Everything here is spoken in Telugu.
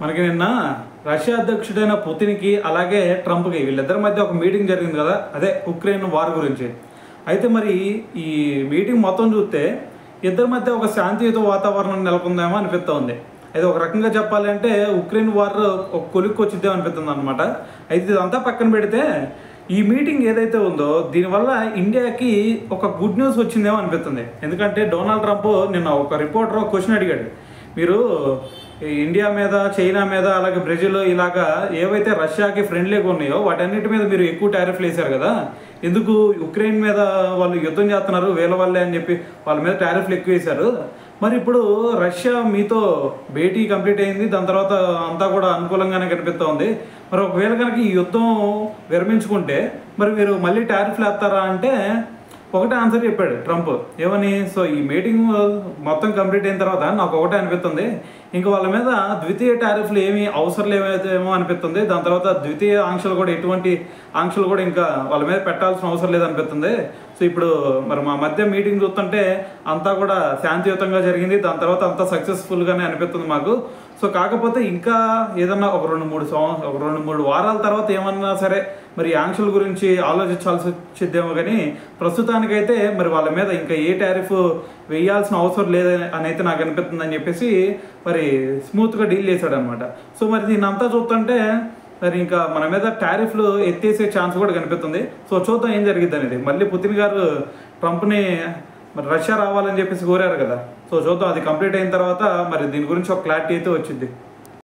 మనకి నిన్న రష్యా అధ్యక్షుడైన పుతిన్కి అలాగే ట్రంప్కి వీళ్ళిద్దరి మధ్య ఒక మీటింగ్ జరిగింది కదా, అదే ఉక్రెయిన్ వార్ గురించి. అయితే మరి ఈ మీటింగ్ మొత్తం చూస్తే ఇద్దరి మధ్య ఒక శాంతియుత వాతావరణం నెలకొందేమో అనిపిస్తుంది. అయితే ఒక రకంగా చెప్పాలి అంటే ఉక్రెయిన్ వార్ ఒక కొలిక్కి వచ్చిద్దేమో అనిపిస్తుంది అనమాట. అయితే ఇదంతా పక్కన పెడితే ఈ మీటింగ్ ఏదైతే ఉందో దీనివల్ల ఇండియాకి ఒక గుడ్ న్యూస్ వచ్చిందేమో అనిపిస్తుంది. ఎందుకంటే డొనాల్డ్ ట్రంప్ నిన్న ఒక రిపోర్టర్ ఒక క్వశ్చన్ అడిగాడు, మీరు ఇండియా మీద, చైనా మీద, అలాగే బ్రెజిల్ ఇలాగా ఏవైతే రష్యాకి ఫ్రెండ్లీగా ఉన్నాయో వాటన్నిటి మీద మీరు ఎక్కువ టారిఫ్లు వేశారు కదా, ఎందుకు ఉక్రెయిన్ మీద వాళ్ళు యుద్ధం చేస్తున్నారు వీళ్ళ వల్లే అని చెప్పి వాళ్ళ మీద టారిఫ్లు ఎక్కువ వేశారు. మరి ఇప్పుడు రష్యా మీతో భేటీ కంప్లీట్ అయింది, దాని తర్వాత అంతా కూడా అనుకూలంగానే కనిపిస్తోంది. మరి ఒకవేళ కనుక ఈ యుద్ధం విరమించుకుంటే మరి మీరు మళ్ళీ టారిఫ్లు వేస్తారా అంటే ఒకటే ఆన్సర్ చెప్పాడు ట్రంప్. ఏమని, సో ఈ మీటింగ్ మొత్తం కంప్లీట్ అయిన తర్వాత నాకు ఒకటే అనిపిస్తుంది, ఇంకా వాళ్ళ మీద ద్వితీయ టారిఫ్లు ఏమీ అవసరం లేవేమో అనిపిస్తుంది. దాని తర్వాత ద్వితీయ ఆంక్షలు కూడా, ఎటువంటి ఆంక్షలు కూడా ఇంకా వాళ్ళ మీద పెట్టాల్సిన అవసరం లేదనిపిస్తుంది. సో ఇప్పుడు మరి మా మధ్య మీటింగ్ చూస్తుంటే అంతా కూడా శాంతియుతంగా జరిగింది, దాని తర్వాత అంతా సక్సెస్ఫుల్గానే అనిపిస్తుంది మాకు. సో కాకపోతే ఇంకా ఏదన్నా ఒక 2-3 వారాల తర్వాత ఏమన్నా సరే మరి ఆంక్షల గురించి ఆలోచించాల్సి వచ్చిద్దేమో, కానీ ప్రస్తుతానికైతే మరి వాళ్ళ మీద ఇంకా ఏ టారిఫ్ వేయాల్సిన అవసరం లేదని అయితే నాకు అనిపిస్తుందని చెప్పేసి మరి స్మూత్గా డీల్ చేశాడు అనమాట. సో మరి దీన్ని అంతా చూస్తుంటే మరి ఇంకా మన మీద టారిఫ్లు ఎత్తేసే ఛాన్స్ కూడా కనిపిస్తుంది. సో చూద్దాం ఏం జరిగిద్ది అనేది. మళ్ళీ పుతిన్ గారు ట్రంప్ని మరి రష్యా రావాలని చెప్పేసి కోరారు కదా, సో చూద్దాం అది కంప్లీట్ అయిన తర్వాత మరి దీని గురించి ఒక క్లారిటీ అయితే వచ్చింది.